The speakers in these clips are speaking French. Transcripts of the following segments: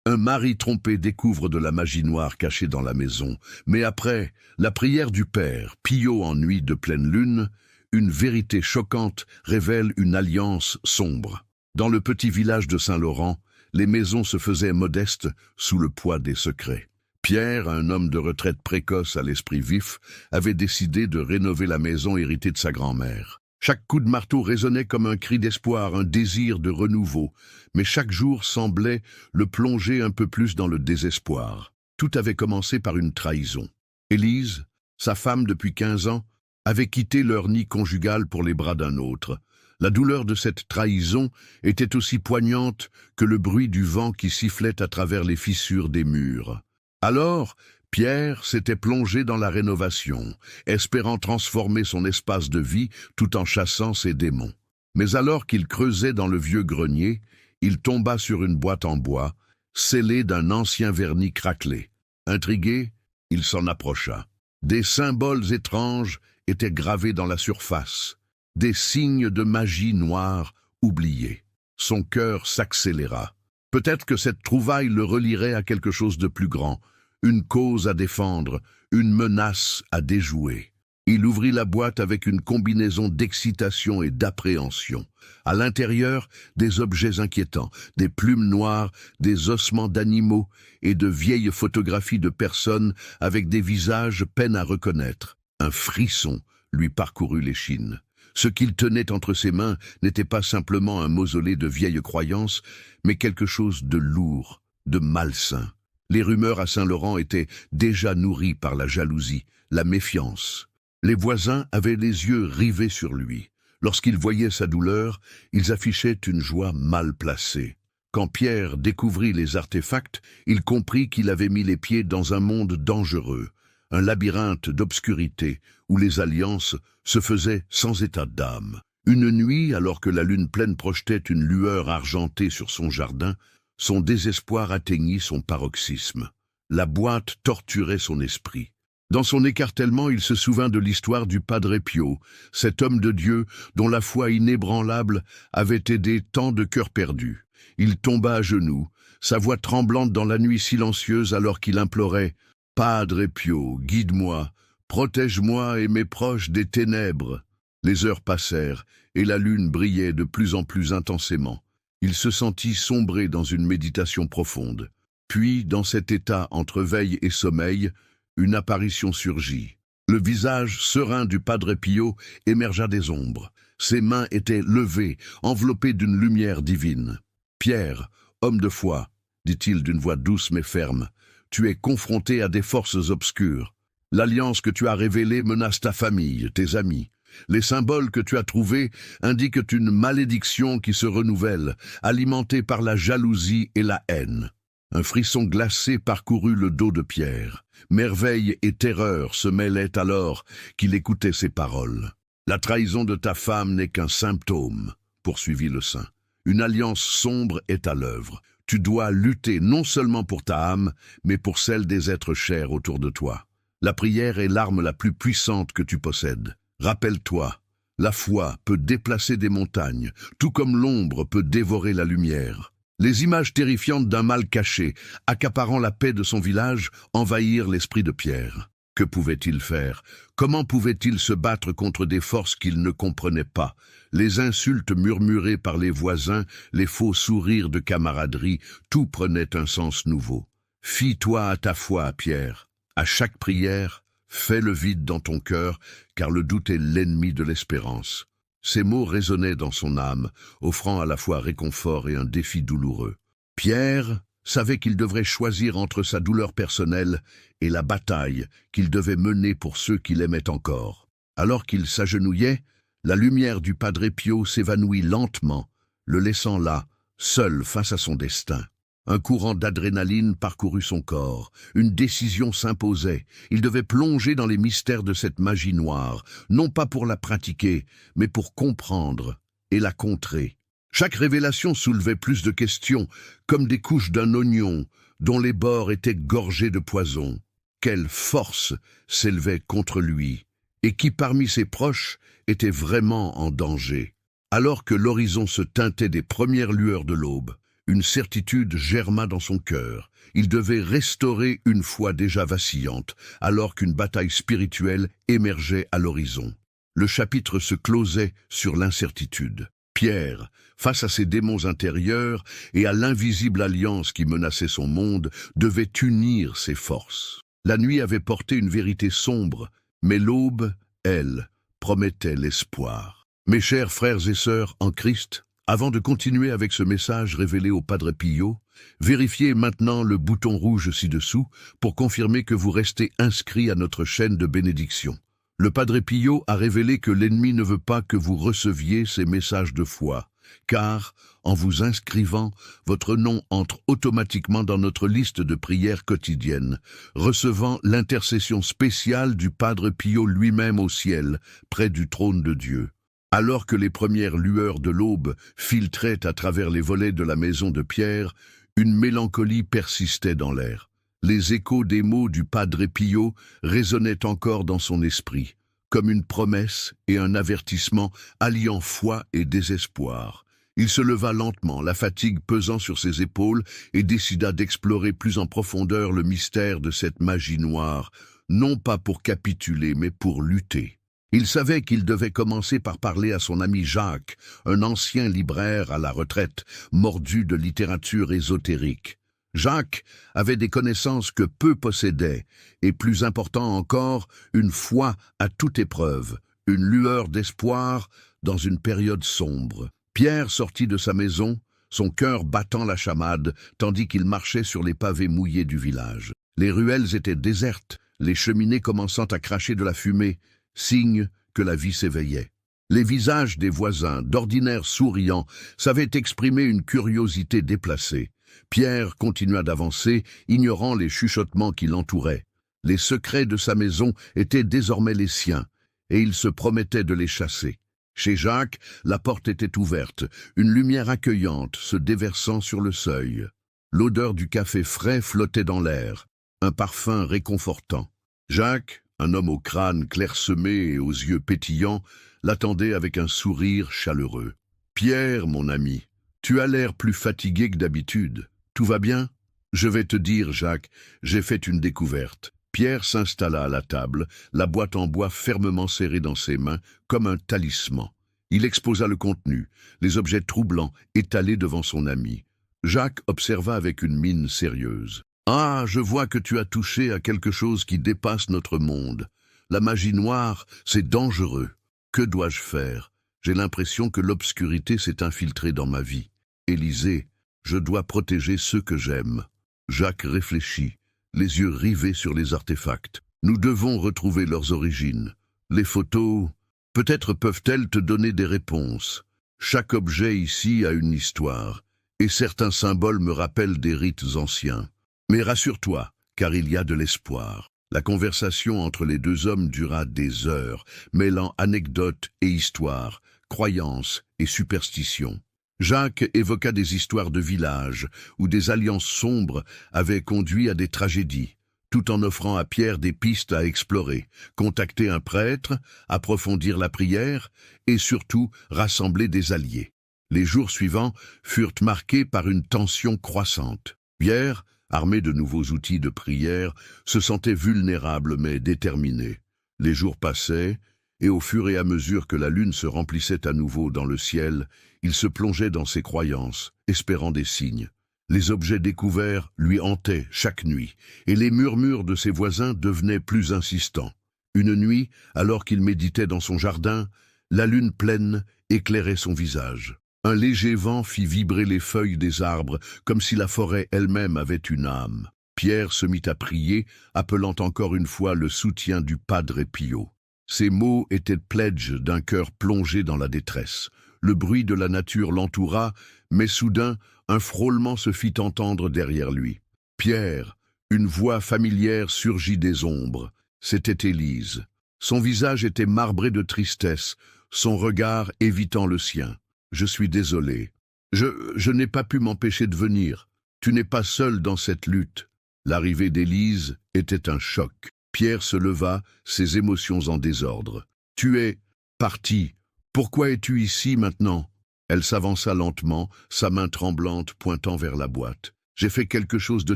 Un mari trompé découvre de la magie noire cachée dans la maison, mais après, la prière du père, Pio en nuit de pleine lune, une vérité choquante révèle une alliance sombre. Dans le petit village de Saint-Laurent, les maisons se faisaient modestes sous le poids des secrets. Pierre, un homme de retraite précoce à l'esprit vif, avait décidé de rénover la maison héritée de sa grand-mère. Chaque coup de marteau résonnait comme un cri d'espoir, un désir de renouveau, mais chaque jour semblait le plonger un peu plus dans le désespoir. Tout avait commencé par une trahison. Élise, sa femme depuis 15 ans, avait quitté leur nid conjugal pour les bras d'un autre. La douleur de cette trahison était aussi poignante que le bruit du vent qui sifflait à travers les fissures des murs. Alors, Pierre s'était plongé dans la rénovation, espérant transformer son espace de vie tout en chassant ses démons. Mais alors qu'il creusait dans le vieux grenier, il tomba sur une boîte en bois, scellée d'un ancien vernis craquelé. Intrigué, il s'en approcha. Des symboles étranges étaient gravés dans la surface, des signes de magie noire oubliés. Son cœur s'accéléra. Peut-être que cette trouvaille le relierait à quelque chose de plus grand, une cause à défendre, une menace à déjouer. Il ouvrit la boîte avec une combinaison d'excitation et d'appréhension. À l'intérieur, des objets inquiétants, des plumes noires, des ossements d'animaux et de vieilles photographies de personnes avec des visages peine à reconnaître. Un frisson lui parcourut l'échine. Ce qu'il tenait entre ses mains n'était pas simplement un mausolée de vieilles croyances, mais quelque chose de lourd, de malsain. Les rumeurs à Saint-Laurent étaient déjà nourries par la jalousie, la méfiance. Les voisins avaient les yeux rivés sur lui. Lorsqu'ils voyaient sa douleur, ils affichaient une joie mal placée. Quand Pierre découvrit les artefacts, il comprit qu'il avait mis les pieds dans un monde dangereux, un labyrinthe d'obscurité où les alliances se faisaient sans état d'âme. Une nuit, alors que la lune pleine projetait une lueur argentée sur son jardin, son désespoir atteignit son paroxysme. La boîte torturait son esprit. Dans son écartèlement, il se souvint de l'histoire du Padre Pio, cet homme de Dieu dont la foi inébranlable avait aidé tant de cœurs perdus. Il tomba à genoux, sa voix tremblante dans la nuit silencieuse alors qu'il implorait « Padre Pio, guide-moi, protège-moi et mes proches des ténèbres ». Les heures passèrent et la lune brillait de plus en plus intensément. Il se sentit sombrer dans une méditation profonde. Puis, dans cet état entre veille et sommeil, une apparition surgit. Le visage serein du Padre Pio émergea des ombres. Ses mains étaient levées, enveloppées d'une lumière divine. « Pierre, homme de foi, dit-il d'une voix douce mais ferme, tu es confronté à des forces obscures. L'alliance que tu as révélée menace ta famille, tes amis. Les symboles que tu as trouvés indiquent une malédiction qui se renouvelle, alimentée par la jalousie et la haine. » Un frisson glacé parcourut le dos de Pierre. Merveille et terreur se mêlaient alors qu'il écoutait ces paroles. « La trahison de ta femme n'est qu'un symptôme, » poursuivit le saint. « Une alliance sombre est à l'œuvre. Tu dois lutter non seulement pour ta âme, mais pour celle des êtres chers autour de toi. La prière est l'arme la plus puissante que tu possèdes. Rappelle-toi, la foi peut déplacer des montagnes, tout comme l'ombre peut dévorer la lumière. » Les images terrifiantes d'un mal caché, accaparant la paix de son village, envahirent l'esprit de Pierre. Que pouvait-il faire? Comment pouvait-il se battre contre des forces qu'il ne comprenait pas? Les insultes murmurées par les voisins, les faux sourires de camaraderie, tout prenait un sens nouveau. Fie-toi à ta foi, Pierre. À chaque prière, fais le vide dans ton cœur, car le doute est l'ennemi de l'espérance. Ces mots résonnaient dans son âme, offrant à la fois réconfort et un défi douloureux. Pierre savait qu'il devrait choisir entre sa douleur personnelle et la bataille qu'il devait mener pour ceux qu'il aimait encore. Alors qu'il s'agenouillait, la lumière du Padre Pio s'évanouit lentement, le laissant là, seul face à son destin. Un courant d'adrénaline parcourut son corps. Une décision s'imposait. Il devait plonger dans les mystères de cette magie noire, non pas pour la pratiquer, mais pour comprendre et la contrer. Chaque révélation soulevait plus de questions, comme des couches d'un oignon, dont les bords étaient gorgés de poison. Quelle force s'élevait contre lui, et qui parmi ses proches était vraiment en danger. Alors que l'horizon se teintait des premières lueurs de l'aube, Une certitude germa dans son cœur. Il devait restaurer une foi déjà vacillante, alors qu'une bataille spirituelle émergeait à l'horizon. Le chapitre se closait sur l'incertitude. Pierre, face à ses démons intérieurs et à l'invisible alliance qui menaçait son monde, devait unir ses forces. La nuit avait porté une vérité sombre, mais l'aube, elle, promettait l'espoir. Mes chers frères et sœurs en Christ, avant de continuer avec ce message révélé au Padre Pio, vérifiez maintenant le bouton rouge ci-dessous pour confirmer que vous restez inscrit à notre chaîne de bénédiction. Le Padre Pio a révélé que l'ennemi ne veut pas que vous receviez ces messages de foi, car, en vous inscrivant, votre nom entre automatiquement dans notre liste de prières quotidiennes, recevant l'intercession spéciale du Padre Pio lui-même au ciel, près du trône de Dieu. Alors que les premières lueurs de l'aube filtraient à travers les volets de la maison de Pierre, une mélancolie persistait dans l'air. Les échos des mots du Padre Pio résonnaient encore dans son esprit, comme une promesse et un avertissement alliant foi et désespoir. Il se leva lentement, la fatigue pesant sur ses épaules, et décida d'explorer plus en profondeur le mystère de cette magie noire, non pas pour capituler, mais pour lutter. Il savait qu'il devait commencer par parler à son ami Jacques, un ancien libraire à la retraite, mordu de littérature ésotérique. Jacques avait des connaissances que peu possédaient, et plus important encore, une foi à toute épreuve, une lueur d'espoir dans une période sombre. Pierre sortit de sa maison, son cœur battant la chamade, tandis qu'il marchait sur les pavés mouillés du village. Les ruelles étaient désertes, les cheminées commençant à cracher de la fumée, signe que la vie s'éveillait. Les visages des voisins, d'ordinaire souriants, savaient exprimer une curiosité déplacée. Pierre continua d'avancer, ignorant les chuchotements qui l'entouraient. Les secrets de sa maison étaient désormais les siens, et il se promettait de les chasser. Chez Jacques, la porte était ouverte, une lumière accueillante se déversant sur le seuil. L'odeur du café frais flottait dans l'air, un parfum réconfortant. Jacques, un homme au crâne clairsemé et aux yeux pétillants, l'attendait avec un sourire chaleureux. « Pierre, mon ami, tu as l'air plus fatigué que d'habitude. Tout va bien ? » « Je vais te dire, Jacques, j'ai fait une découverte. » Pierre s'installa à la table, la boîte en bois fermement serrée dans ses mains, comme un talisman. Il exposa le contenu, les objets troublants étalés devant son ami. Jacques observa avec une mine sérieuse. « Ah, je vois que tu as touché à quelque chose qui dépasse notre monde. La magie noire, c'est dangereux. Que dois-je faire ? J'ai l'impression que l'obscurité s'est infiltrée dans ma vie. Élisée, je dois protéger ceux que j'aime. » Jacques réfléchit, les yeux rivés sur les artefacts. « Nous devons retrouver leurs origines. Les photos, peut-être peuvent-elles te donner des réponses. Chaque objet ici a une histoire, et certains symboles me rappellent des rites anciens. Mais rassure-toi, car il y a de l'espoir. » La conversation entre les deux hommes dura des heures, mêlant anecdotes et histoires, croyances et superstitions. Jacques évoqua des histoires de village où des alliances sombres avaient conduit à des tragédies, tout en offrant à Pierre des pistes à explorer, contacter un prêtre, approfondir la prière et surtout rassembler des alliés. Les jours suivants furent marqués par une tension croissante. Pierre, armé de nouveaux outils de prière, se sentait vulnérable mais déterminé. Les jours passaient, et au fur et à mesure que la lune se remplissait à nouveau dans le ciel, il se plongeait dans ses croyances, espérant des signes. Les objets découverts lui hantaient chaque nuit, et les murmures de ses voisins devenaient plus insistants. Une nuit, alors qu'il méditait dans son jardin, la lune pleine éclairait son visage. Un léger vent fit vibrer les feuilles des arbres, comme si la forêt elle-même avait une âme. Pierre se mit à prier, appelant encore une fois le soutien du Padre Pio. Ces mots étaient pledge d'un cœur plongé dans la détresse. Le bruit de la nature l'entoura, mais soudain, un frôlement se fit entendre derrière lui. « Pierre !» Une voix familière surgit des ombres. C'était Élise. Son visage était marbré de tristesse, son regard évitant le sien. « Je suis désolé. Je n'ai pas pu m'empêcher de venir. Tu n'es pas seul dans cette lutte. » L'arrivée d'Élise était un choc. Pierre se leva, ses émotions en désordre. « Tu es parti. Pourquoi es-tu ici maintenant ? Elle s'avança lentement, sa main tremblante pointant vers la boîte. « J'ai fait quelque chose de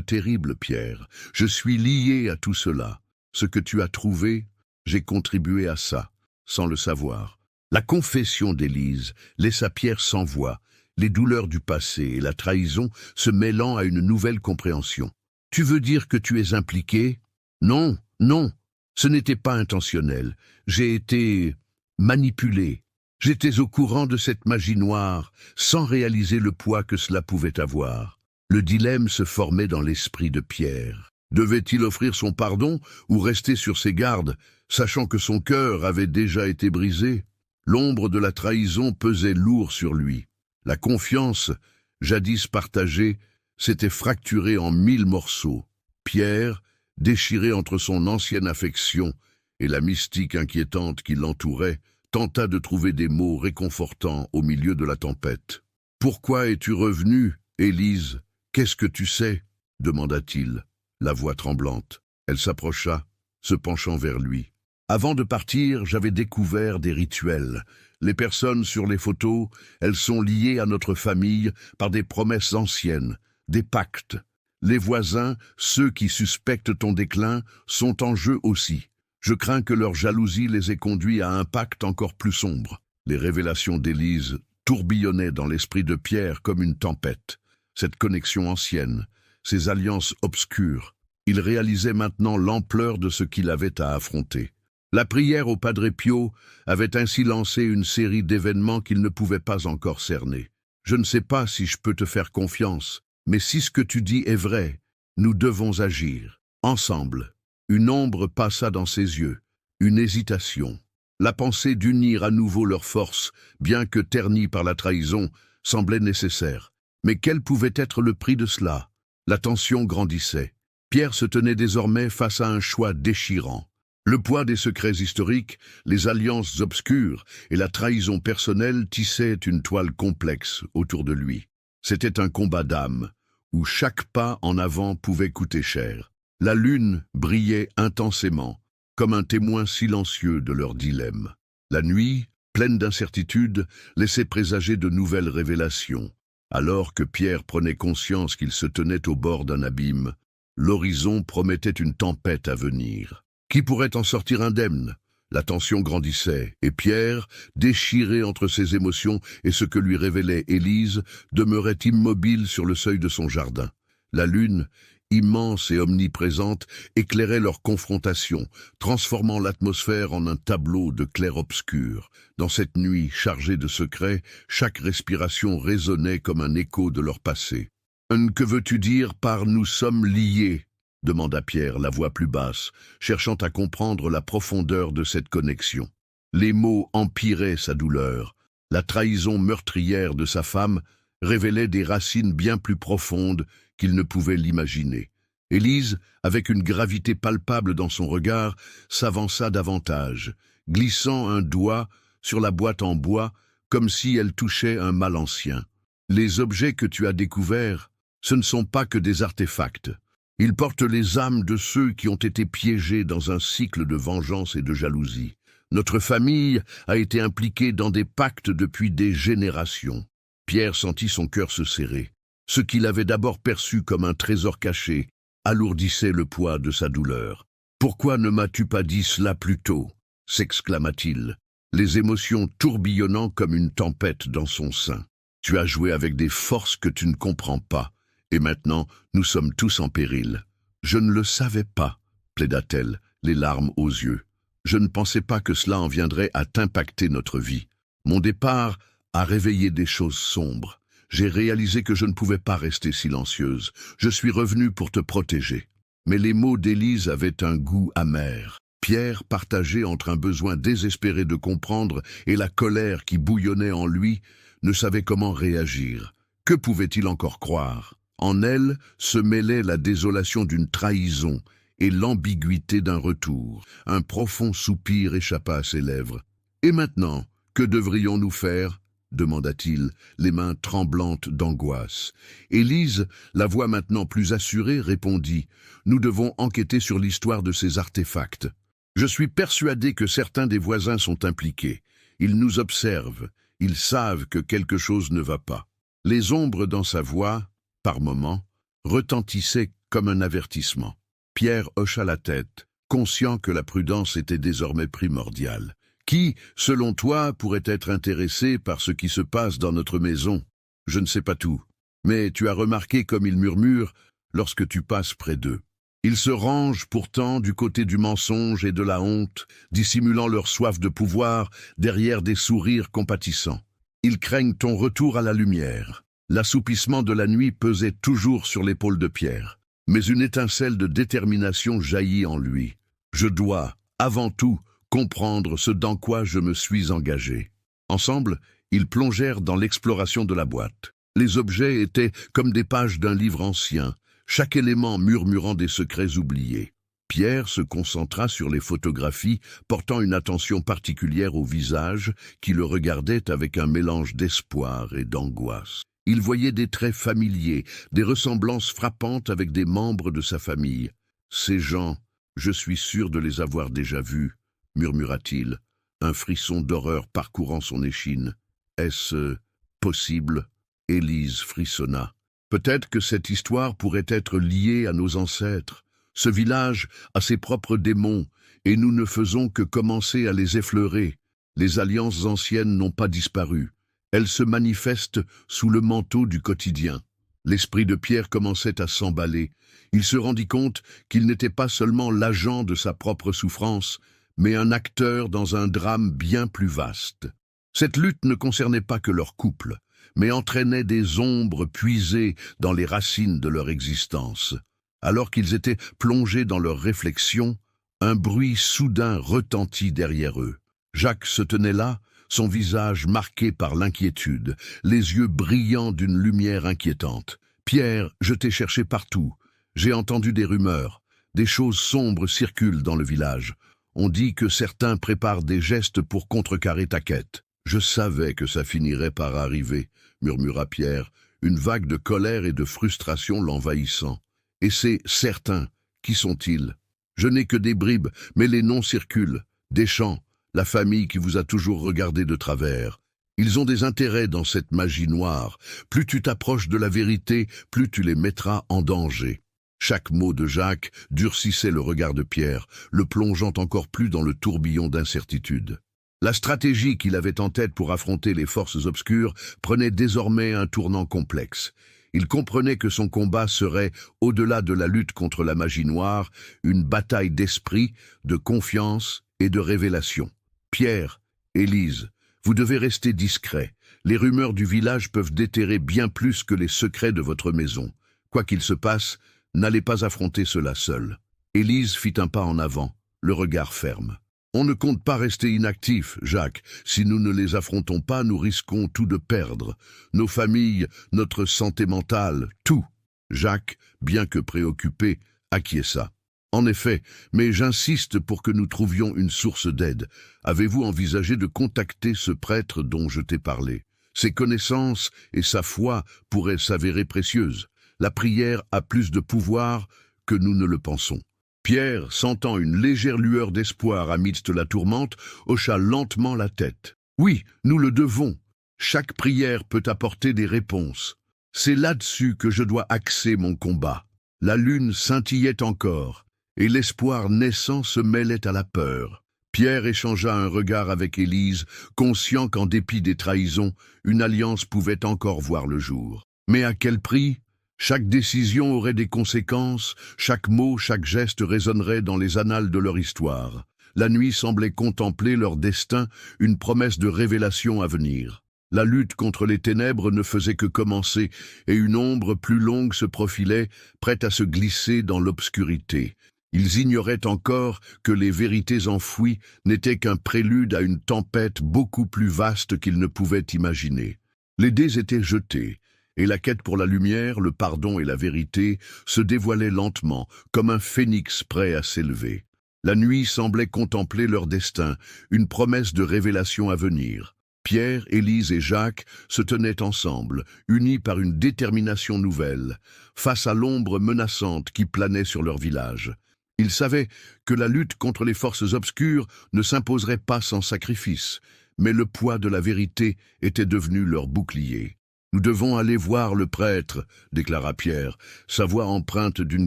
terrible, Pierre. Je suis lié à tout cela. Ce que tu as trouvé, j'ai contribué à ça, sans le savoir. » La confession d'Élise laissa Pierre sans voix, les douleurs du passé et la trahison se mêlant à une nouvelle compréhension. « Tu veux dire que tu es impliqué ?»« Non, non, ce n'était pas intentionnel. J'ai été manipulé. J'étais au courant de cette magie noire, sans réaliser le poids que cela pouvait avoir. » Le dilemme se formait dans l'esprit de Pierre. Devait-il offrir son pardon ou rester sur ses gardes, sachant que son cœur avait déjà été brisé? L'ombre de la trahison pesait lourd sur lui. La confiance, jadis partagée, s'était fracturée en 1000 morceaux. Pierre, déchiré entre son ancienne affection et la mystique inquiétante qui l'entourait, tenta de trouver des mots réconfortants au milieu de la tempête. « Pourquoi es-tu revenue, Élise? Qu'est-ce que tu sais ?» demanda-t-il, la voix tremblante. Elle s'approcha, se penchant vers lui. « Avant de partir, j'avais découvert des rituels. Les personnes sur les photos, elles sont liées à notre famille par des promesses anciennes, des pactes. Les voisins, ceux qui suspectent ton déclin, sont en jeu aussi. Je crains que leur jalousie les ait conduits à un pacte encore plus sombre. » Les révélations d'Élise tourbillonnaient dans l'esprit de Pierre comme une tempête. Cette connexion ancienne, ces alliances obscures, il réalisait maintenant l'ampleur de ce qu'il avait à affronter. La prière au Padre Pio avait ainsi lancé une série d'événements qu'il ne pouvait pas encore cerner. « Je ne sais pas si je peux te faire confiance, mais si ce que tu dis est vrai, nous devons agir. Ensemble. » Une ombre passa dans ses yeux, une hésitation. La pensée d'unir à nouveau leurs forces, bien que ternie par la trahison, semblait nécessaire. Mais quel pouvait être le prix de cela? La tension grandissait. Pierre se tenait désormais face à un choix déchirant. Le poids des secrets historiques, les alliances obscures et la trahison personnelle tissaient une toile complexe autour de lui. C'était un combat d'âme, où chaque pas en avant pouvait coûter cher. La lune brillait intensément, comme un témoin silencieux de leur dilemme. La nuit, pleine d'incertitudes, laissait présager de nouvelles révélations. Alors que Pierre prenait conscience qu'il se tenait au bord d'un abîme, l'horizon promettait une tempête à venir. Qui pourrait en sortir indemne? La tension grandissait, et Pierre, déchiré entre ses émotions et ce que lui révélait Élise, demeurait immobile sur le seuil de son jardin. La lune, immense et omniprésente, éclairait leur confrontation, transformant l'atmosphère en un tableau de clair-obscur. Dans cette nuit chargée de secrets, chaque respiration résonnait comme un écho de leur passé. « Que veux-tu dire par « nous sommes liés » demanda Pierre, la voix plus basse, cherchant à comprendre la profondeur de cette connexion. Les mots empiraient sa douleur. La trahison meurtrière de sa femme révélait des racines bien plus profondes qu'il ne pouvait l'imaginer. Élise, avec une gravité palpable dans son regard, s'avança davantage, glissant un doigt sur la boîte en bois comme si elle touchait un mal ancien. « Les objets que tu as découverts, ce ne sont pas que des artefacts. Ils portent les âmes de ceux qui ont été piégés dans un cycle de vengeance et de jalousie. Notre famille a été impliquée dans des pactes depuis des générations. » Pierre sentit son cœur se serrer. Ce qu'il avait d'abord perçu comme un trésor caché alourdissait le poids de sa douleur. « Pourquoi ne m'as-tu pas dit cela plus tôt ?» s'exclama-t-il, les émotions tourbillonnant comme une tempête dans son sein. « Tu as joué avec des forces que tu ne comprends pas, et maintenant nous sommes tous en péril. »« Je ne le savais pas, » plaida-t-elle, les larmes aux yeux. « Je ne pensais pas que cela en viendrait à t'impacter notre vie. Mon départ a réveillé des choses sombres. J'ai réalisé que je ne pouvais pas rester silencieuse. Je suis revenue pour te protéger. » Mais les mots d'Élise avaient un goût amer. Pierre, partagé entre un besoin désespéré de comprendre et la colère qui bouillonnait en lui, ne savait comment réagir. Que pouvait-il encore croire? En elle se mêlait la désolation d'une trahison et l'ambiguïté d'un retour. Un profond soupir échappa à ses lèvres. « Et maintenant, que devrions-nous faire ?» demanda-t-il, les mains tremblantes d'angoisse. Élise, la voix maintenant plus assurée, répondit « Nous devons enquêter sur l'histoire de ces artefacts. Je suis persuadé que certains des voisins sont impliqués. Ils nous observent, Ils savent que quelque chose ne va pas. Les ombres dans sa voix, par moments, retentissaient comme un avertissement. Pierre hocha la tête, conscient que la prudence était désormais primordiale. Qui, selon toi, pourrait être intéressé par ce qui se passe dans notre maison? Je ne sais pas tout, mais tu as remarqué comme ils murmurent lorsque tu passes près d'eux. Ils se rangent pourtant du côté du mensonge et de la honte, dissimulant leur soif de pouvoir derrière des sourires compatissants. Ils craignent ton retour à la lumière. L'assoupissement de la nuit pesait toujours sur l'épaule de Pierre, mais une étincelle de détermination jaillit en lui. Je dois, avant tout, comprendre ce dans quoi je me suis engagé. Ensemble, ils plongèrent dans l'exploration de la boîte. Les objets étaient comme des pages d'un livre ancien, chaque élément murmurant des secrets oubliés. Pierre se concentra sur les photographies, portant une attention particulière au visage qui le regardait avec un mélange d'espoir et d'angoisse. Il voyait des traits familiers, des ressemblances frappantes avec des membres de sa famille. « Ces gens, je suis sûr de les avoir déjà vus », murmura-t-il, un frisson d'horreur parcourant son échine. « Est-ce possible ?» Élise frissonna. « Peut-être que cette histoire pourrait être liée à nos ancêtres. Ce village a ses propres démons, et nous ne faisons que commencer à les effleurer. Les alliances anciennes n'ont pas disparu. Elles se manifestent sous le manteau du quotidien. » L'esprit de Pierre commençait à s'emballer. Il se rendit compte qu'il n'était pas seulement l'agent de sa propre souffrance, mais un acteur dans un drame bien plus vaste. Cette lutte ne concernait pas que leur couple, mais entraînait des ombres puisées dans les racines de leur existence. Alors qu'ils étaient plongés dans leurs réflexions, un bruit soudain retentit derrière eux. Jacques se tenait là, son visage marqué par l'inquiétude, les yeux brillants d'une lumière inquiétante. « Pierre, je t'ai cherché partout. J'ai entendu des rumeurs. Des choses sombres circulent dans le village. On dit que certains préparent des gestes pour contrecarrer ta quête. »« Je savais que ça finirait par arriver, » murmura Pierre, une vague de colère et de frustration l'envahissant. « Et c'est certains. Qui sont-ils? Je n'ai que des bribes, mais les noms circulent. Deschamps, la famille qui vous a toujours regardé de travers. Ils ont des intérêts dans cette magie noire. Plus tu t'approches de la vérité, plus tu les mettras en danger. » Chaque mot de Jacques durcissait le regard de Pierre, le plongeant encore plus dans le tourbillon d'incertitude. La stratégie qu'il avait en tête pour affronter les forces obscures prenait désormais un tournant complexe. Il comprenait que son combat serait, au-delà de la lutte contre la magie noire, une bataille d'esprit, de confiance et de révélation. « Pierre, Élise, vous devez rester discrets. Les rumeurs du village peuvent déterrer bien plus que les secrets de votre maison. Quoi qu'il se passe, n'allez pas affronter cela seul. » Élise fit un pas en avant, le regard ferme. « On ne compte pas rester inactifs, Jacques. Si nous ne les affrontons pas, nous risquons tout de perdre. Nos familles, notre santé mentale, tout. » Jacques, bien que préoccupé, acquiesça. « En effet, mais j'insiste pour que nous trouvions une source d'aide. Avez-vous envisagé de contacter ce prêtre dont je t'ai parlé? Ses connaissances et sa foi pourraient s'avérer précieuses. La prière a plus de pouvoir que nous ne le pensons. » Pierre, sentant une légère lueur d'espoir amidst la tourmente, hocha lentement la tête. « Oui, nous le devons. Chaque prière peut apporter des réponses. C'est là-dessus que je dois axer mon combat. » La lune scintillait encore, et l'espoir naissant se mêlait à la peur. Pierre échangea un regard avec Élise, conscient qu'en dépit des trahisons, une alliance pouvait encore voir le jour. Mais à quel prix? Chaque décision aurait des conséquences, chaque mot, chaque geste résonnerait dans les annales de leur histoire. La nuit semblait contempler leur destin, une promesse de révélation à venir. La lutte contre les ténèbres ne faisait que commencer, et une ombre plus longue se profilait, prête à se glisser dans l'obscurité. Ils ignoraient encore que les vérités enfouies n'étaient qu'un prélude à une tempête beaucoup plus vaste qu'ils ne pouvaient imaginer. Les dés étaient jetés, et la quête pour la lumière, le pardon et la vérité se dévoilait lentement, comme un phénix prêt à s'élever. La nuit semblait contempler leur destin, une promesse de révélation à venir. Pierre, Élise et Jacques se tenaient ensemble, unis par une détermination nouvelle, face à l'ombre menaçante qui planait sur leur village. Ils savaient que la lutte contre les forces obscures ne s'imposerait pas sans sacrifice, mais le poids de la vérité était devenu leur bouclier. « Nous devons aller voir le prêtre, » déclara Pierre, sa voix empreinte d'une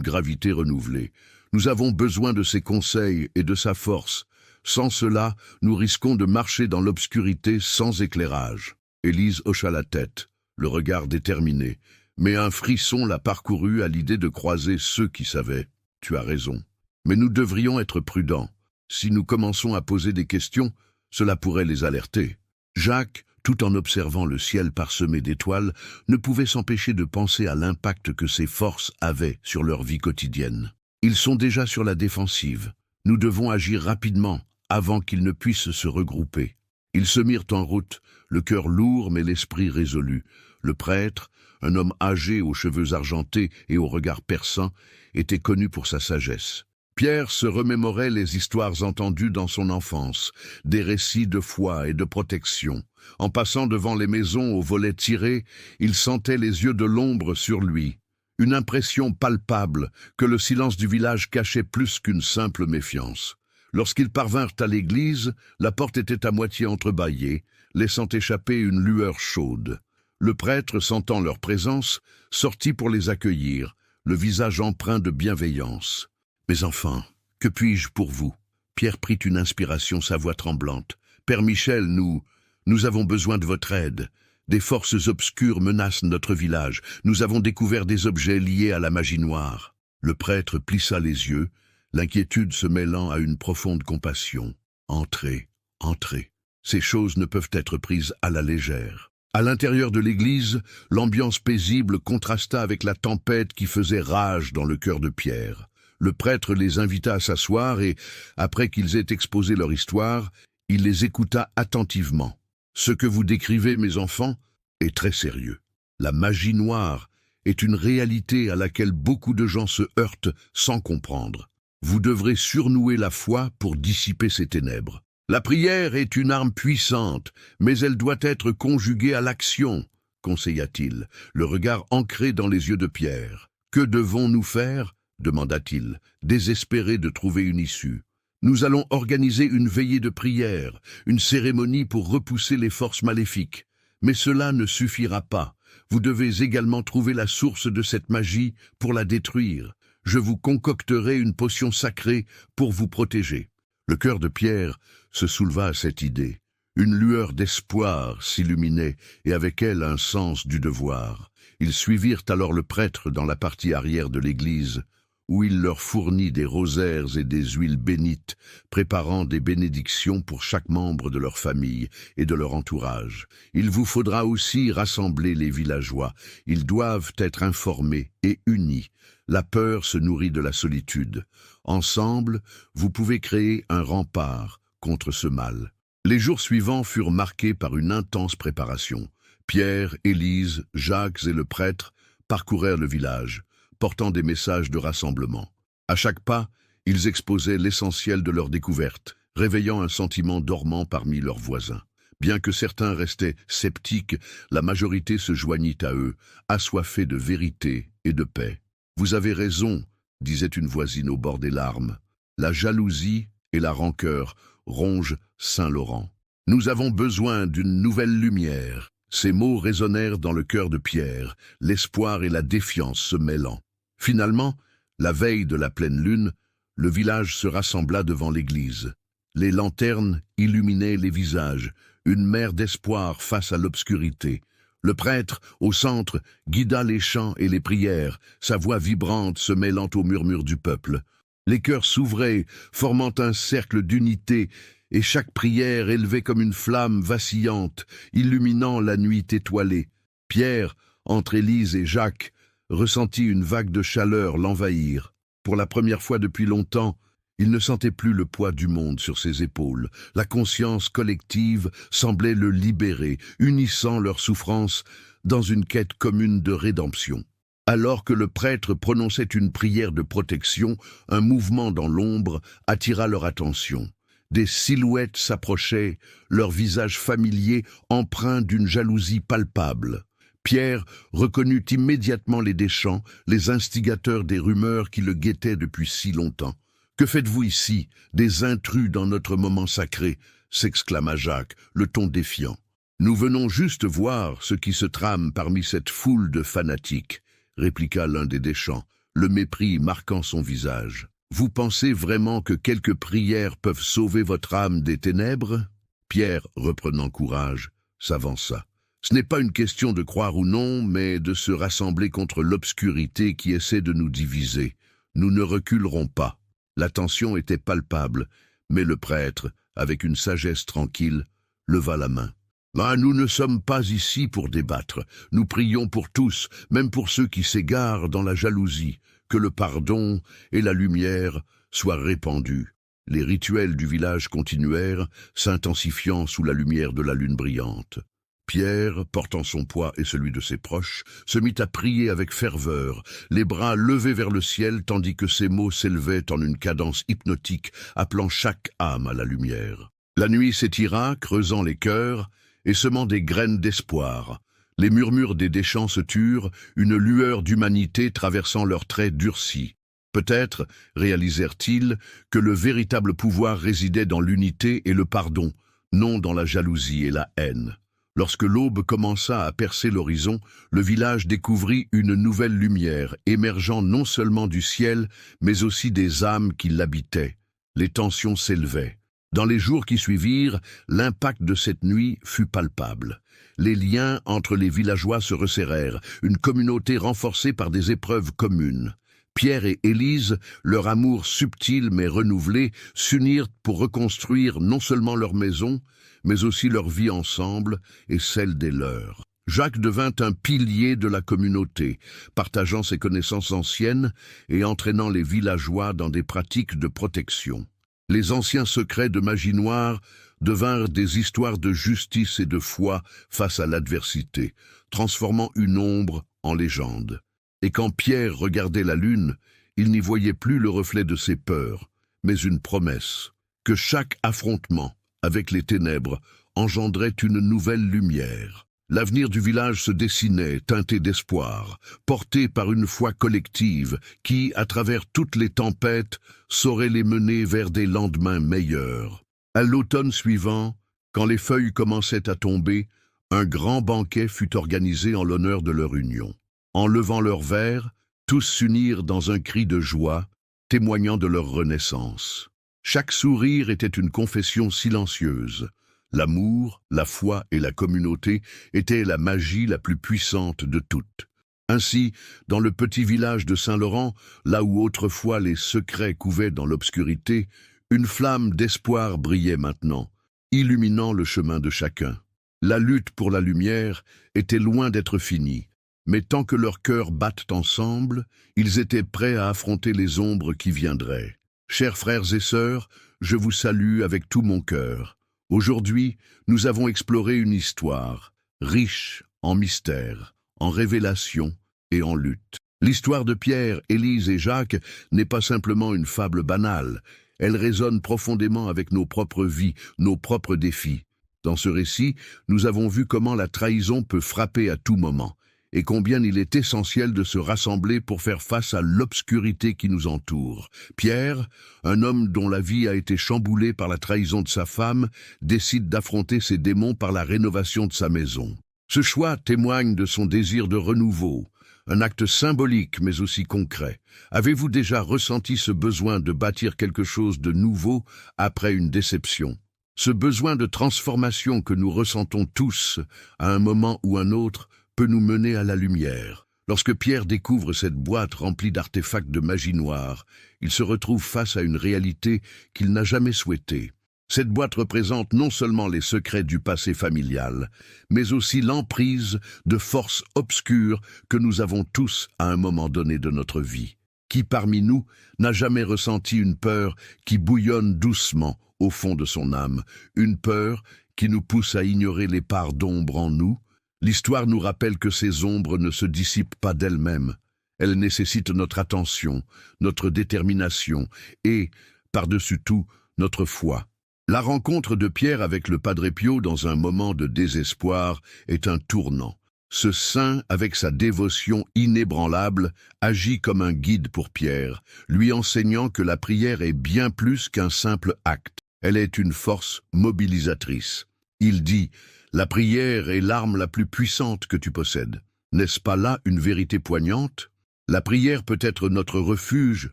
gravité renouvelée. « Nous avons besoin de ses conseils et de sa force. Sans cela, nous risquons de marcher dans l'obscurité sans éclairage. » Élise hocha la tête, le regard déterminé, mais un frisson la parcourut à l'idée de croiser ceux qui savaient. « Tu as raison. Mais nous devrions être prudents. Si nous commençons à poser des questions, cela pourrait les alerter. » Jacques, tout en observant le ciel parsemé d'étoiles, ne pouvait s'empêcher de penser à l'impact que ces forces avaient sur leur vie quotidienne. Ils sont déjà sur la défensive. Nous devons agir rapidement, avant qu'ils ne puissent se regrouper. Ils se mirent en route, le cœur lourd mais l'esprit résolu. Le prêtre, un homme âgé aux cheveux argentés et au regard perçant, était connu pour sa sagesse. Pierre se remémorait les histoires entendues dans son enfance, des récits de foi et de protection. En passant devant les maisons aux volets tirés, il sentait les yeux de l'ombre sur lui. Une impression palpable que le silence du village cachait plus qu'une simple méfiance. Lorsqu'ils parvinrent à l'église, la porte était à moitié entrebâillée, laissant échapper une lueur chaude. Le prêtre, sentant leur présence, sortit pour les accueillir, le visage empreint de bienveillance. « Mes enfants, que puis-je pour vous ?» Pierre prit une inspiration, sa voix tremblante. « Père Michel, nous avons besoin de votre aide. Des forces obscures menacent notre village. Nous avons découvert des objets liés à la magie noire. » Le prêtre plissa les yeux, l'inquiétude se mêlant à une profonde compassion. « Entrez, entrez. Ces choses ne peuvent être prises à la légère. » À l'intérieur de l'église, l'ambiance paisible contrasta avec la tempête qui faisait rage dans le cœur de Pierre. Le prêtre les invita à s'asseoir et, après qu'ils aient exposé leur histoire, il les écouta attentivement. « Ce que vous décrivez, mes enfants, est très sérieux. La magie noire est une réalité à laquelle beaucoup de gens se heurtent sans comprendre. Vous devrez surnouer la foi pour dissiper ces ténèbres. La prière est une arme puissante, mais elle doit être conjuguée à l'action, conseilla-t-il, le regard ancré dans les yeux de Pierre. Que devons-nous faire ? Demanda-t-il, désespéré de trouver une issue. Nous allons organiser une veillée de prière, une cérémonie pour repousser les forces maléfiques. Mais cela ne suffira pas. Vous devez également trouver la source de cette magie pour la détruire. Je vous concocterai une potion sacrée pour vous protéger. Le cœur de Pierre se souleva à cette idée. Une lueur d'espoir s'illuminait et avec elle un sens du devoir. Ils suivirent alors le prêtre dans la partie arrière de l'église, où il leur fournit des rosaires et des huiles bénites, préparant des bénédictions pour chaque membre de leur famille et de leur entourage. Il vous faudra aussi rassembler les villageois. Ils doivent être informés et unis. La peur se nourrit de la solitude. Ensemble, vous pouvez créer un rempart contre ce mal. Les jours suivants furent marqués par une intense préparation. Pierre, Élise, Jacques et le prêtre parcourèrent le village, portant des messages de rassemblement. À chaque pas, ils exposaient l'essentiel de leur découverte, réveillant un sentiment dormant parmi leurs voisins. Bien que certains restaient sceptiques, la majorité se joignit à eux, assoiffée de vérité et de paix. « Vous avez raison », disait une voisine au bord des larmes. « La jalousie et la rancœur rongent Saint-Laurent. Nous avons besoin d'une nouvelle lumière. » Ces mots résonnèrent dans le cœur de Pierre, l'espoir et la défiance se mêlant. Finalement, la veille de la pleine lune, le village se rassembla devant l'église. Les lanternes illuminaient les visages, une mer d'espoir face à l'obscurité. Le prêtre, au centre, guida les chants et les prières, sa voix vibrante se mêlant au murmure du peuple. Les cœurs s'ouvraient, formant un cercle d'unité, et chaque prière élevait comme une flamme vacillante, illuminant la nuit étoilée. Pierre, entre Élise et Jacques, ressentit une vague de chaleur l'envahir. Pour la première fois depuis longtemps, il ne sentait plus le poids du monde sur ses épaules. La conscience collective semblait le libérer, unissant leurs souffrances dans une quête commune de rédemption. Alors que le prêtre prononçait une prière de protection, un mouvement dans l'ombre attira leur attention. Des silhouettes s'approchaient, leurs visages familiers empreints d'une jalousie palpable. Pierre reconnut immédiatement les Deschamps, les instigateurs des rumeurs qui le guettaient depuis si longtemps. « Que faites-vous ici, des intrus dans notre moment sacré ?» s'exclama Jacques, le ton défiant. Nous venons juste voir ce qui se trame parmi cette foule de fanatiques, répliqua l'un des Deschamps, le mépris marquant son visage. Vous pensez vraiment que quelques prières peuvent sauver votre âme des ténèbres? Pierre, reprenant courage, s'avança. Ce n'est pas une question de croire ou non, mais de se rassembler contre l'obscurité qui essaie de nous diviser. Nous ne reculerons pas. La tension était palpable, mais le prêtre, avec une sagesse tranquille, leva la main. Ah, nous ne sommes pas ici pour débattre. Nous prions pour tous, même pour ceux qui s'égarent dans la jalousie, que le pardon et la lumière soient répandus. Les rituels du village continuèrent, s'intensifiant sous la lumière de la lune brillante. Pierre, portant son poids et celui de ses proches, se mit à prier avec ferveur, les bras levés vers le ciel tandis que ses mots s'élevaient en une cadence hypnotique, appelant chaque âme à la lumière. La nuit s'étira, creusant les cœurs et semant des graines d'espoir. Les murmures des Deschamps se turent, une lueur d'humanité traversant leurs traits durcis. Peut-être réalisèrent-ils que le véritable pouvoir résidait dans l'unité et le pardon, non dans la jalousie et la haine. Lorsque l'aube commença à percer l'horizon, le village découvrit une nouvelle lumière, émergeant non seulement du ciel, mais aussi des âmes qui l'habitaient. Les tensions s'élevaient. Dans les jours qui suivirent, l'impact de cette nuit fut palpable. Les liens entre les villageois se resserrèrent, une communauté renforcée par des épreuves communes. Pierre et Élise, leur amour subtil mais renouvelé, s'unirent pour reconstruire non seulement leur maison, mais aussi leur vie ensemble et celle des leurs. Jacques devint un pilier de la communauté, partageant ses connaissances anciennes et entraînant les villageois dans des pratiques de protection. Les anciens secrets de magie noire devinrent des histoires de justice et de foi face à l'adversité, transformant une ombre en légende. Et quand Pierre regardait la lune, il n'y voyait plus le reflet de ses peurs, mais une promesse, que chaque affrontement avec les ténèbres engendrait une nouvelle lumière. L'avenir du village se dessinait, teinté d'espoir, porté par une foi collective qui, à travers toutes les tempêtes, saurait les mener vers des lendemains meilleurs. À l'automne suivant, quand les feuilles commençaient à tomber, un grand banquet fut organisé en l'honneur de leur union. En levant leurs verres, tous s'unirent dans un cri de joie, témoignant de leur renaissance. Chaque sourire était une confession silencieuse. L'amour, la foi et la communauté étaient la magie la plus puissante de toutes. Ainsi, dans le petit village de Saint-Laurent, là où autrefois les secrets couvaient dans l'obscurité, une flamme d'espoir brillait maintenant, illuminant le chemin de chacun. La lutte pour la lumière était loin d'être finie, mais tant que leurs cœurs battent ensemble, ils étaient prêts à affronter les ombres qui viendraient. Chers frères et sœurs, je vous salue avec tout mon cœur. Aujourd'hui, nous avons exploré une histoire, riche en mystères, en révélations et en lutte. L'histoire de Pierre, Élise et Jacques n'est pas simplement une fable banale, elle résonne profondément avec nos propres vies, nos propres défis. Dans ce récit, nous avons vu comment la trahison peut frapper à tout moment, et combien il est essentiel de se rassembler pour faire face à l'obscurité qui nous entoure. Pierre, un homme dont la vie a été chamboulée par la trahison de sa femme, décide d'affronter ses démons par la rénovation de sa maison. Ce choix témoigne de son désir de renouveau, un acte symbolique mais aussi concret. Avez-vous déjà ressenti ce besoin de bâtir quelque chose de nouveau après une déception? Ce besoin de transformation que nous ressentons tous, à un moment ou un autre, peut nous mener à la lumière. Lorsque Pierre découvre cette boîte remplie d'artefacts de magie noire, il se retrouve face à une réalité qu'il n'a jamais souhaitée. Cette boîte représente non seulement les secrets du passé familial, mais aussi l'emprise de forces obscures que nous avons tous à un moment donné de notre vie. Qui parmi nous n'a jamais ressenti une peur qui bouillonne doucement au fond de son âme, une peur qui nous pousse à ignorer les parts d'ombre en nous? L'histoire nous rappelle que ces ombres ne se dissipent pas d'elles-mêmes. Elles nécessitent notre attention, notre détermination et, par-dessus tout, notre foi. La rencontre de Pierre avec le Padre Pio dans un moment de désespoir est un tournant. Ce saint, avec sa dévotion inébranlable, agit comme un guide pour Pierre, lui enseignant que la prière est bien plus qu'un simple acte. Elle est une force mobilisatrice. Il dit « La prière est l'arme la plus puissante que tu possèdes ». N'est-ce pas là une vérité poignante? La prière peut être notre refuge